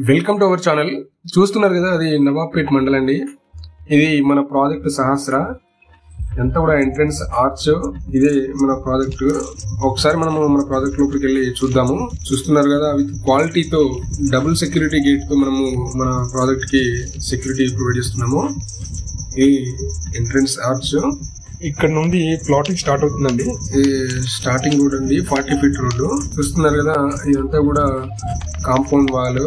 Welcome to our channel. చూస్తున్నారు కదా, అది నవాబ్పేట్ మండల్ అండి. ఇది మన ప్రాజెక్ట్ సహస్ర. ఎంత కూడా ఎంట్రన్స్ ఆర్చ్. ఇదే మన ప్రాజెక్ట్. ఒకసారి మనము మన ప్రాజెక్ట్ లోపలికి వెళ్ళి చూద్దాము. చూస్తున్నారు కదా, విత్ క్వాలిటీతో డబుల్ సెక్యూరిటీ గేట్ తో మనము మన ప్రాజెక్ట్ కి సెక్యూరిటీ ప్రొవైడ్ చేస్తున్నాము. ఈ ఎంట్రన్స్ ఆర్చ్ ఇక్కడ నుండి ప్లాటింగ్ స్టార్ట్ అవుతుందండి. ఈ స్టార్టింగ్ రోడ్ అండి, 40 feet రోడ్డు. చూస్తున్నారు కదా, ఇదంతా కూడా compound wall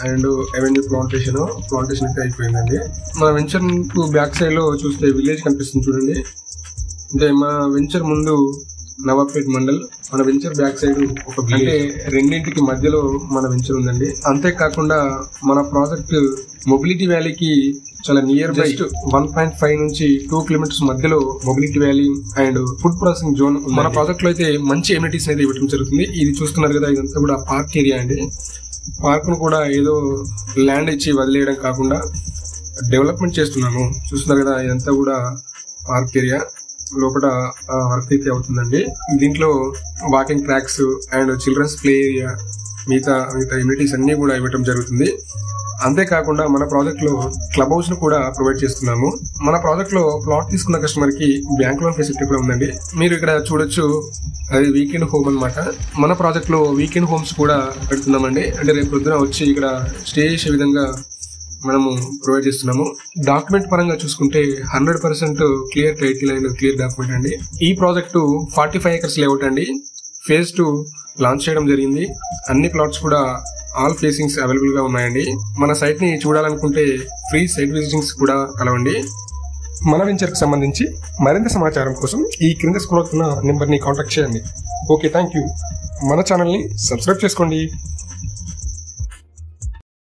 and avenue plantation అయితే అయిపోయిందండి. మన వెంచర్ బ్యాక్ సైడ్ లో చూస్తే విలేజ్ కనిపిస్తుంది చూడండి. అంటే మన వెంచర్ ముందు నవాబ్పేట్ మండల్, మన వెంచర్ బ్యాక్ సైడ్ ఒక విలేజ్. అంటే రెండింటికి మధ్యలో మన వెంచర్ ఉందండి. అంతేకాకుండా మన ప్రాజెక్ట్ మొబిలిటీ వ్యాలీకి చాలా నియర్ బై 1.5 నుంచి 2 kilometers మధ్యలో mobility valley and food processing zone. మన ప్రాజెక్ట్ లో అయితే మంచి ఎమ్యూనిటీస్ అయితే ఇవ్వడం జరుగుతుంది. ఇది చూస్తున్నారు కదా, ఇదంతా కూడా పార్క్ ఏరియా అండి. పార్క్ ను కూడా ఏదో ల్యాండ్ ఇచ్చి వదిలేయడం కాకుండా డెవలప్మెంట్ చేస్తున్నాము. చూస్తున్నారు కదా, ఇదంతా కూడా పార్క్ ఏరియా. లోపల వర్క్ అయితే అవుతుందండి. దీంట్లో walking tracks and children's play area, మిగతా ఎమ్యూనిటీస్ అన్ని కూడా ఇవ్వడం జరుగుతుంది. అంతేకాకుండా మన ప్రాజెక్ట్ లో క్లబ్ హౌస్ ను కూడా ప్రొవైడ్ చేస్తున్నాము. మన ప్రాజెక్ట్ లో ప్లాట్ తీసుకున్న కస్టమర్ కి బ్యాంక్ లోన్ ఫెసిలిటీ కూడా ఉందండి. మీరు ఇక్కడ చూడొచ్చు, అది వీకెండ్ హోమ్ అన్నమాట. మన ప్రాజెక్ట్ లో వీకెండ్ హోమ్స్ కూడా పెడుతున్నామండి. అంటే రేపు పొద్దున వచ్చి ఇక్కడ స్టే చేసే విధంగా మనము ప్రొవైడ్ చేస్తున్నాము. డాక్యుమెంట్ పరంగా చూసుకుంటే 100% clear title and clear document అండి. ఈ ప్రాజెక్టు 45 acres లేఅవుట్ అండి. Phase 2 లాంచ్ చేయడం జరిగింది. అన్ని ప్లాట్స్ కూడా ఆల్ ఫేసింగ్స్ అవైలబుల్ గా ఉన్నాయండి. మన సైట్ ని చూడాలనుకుంటే ఫ్రీ సైట్ విజిటింగ్స్ కూడా కలవండి. మన వెంచర్ కి సంబంధించి మరింత సమాచారం కోసం ఈ క్రింద స్క్రోల్ అవుతున్న నెంబర్ ని కాంటాక్ట్ చేయండి. Okay, thank you. మన ఛానల్ ని సబ్స్క్రైబ్ చేసుకోండి.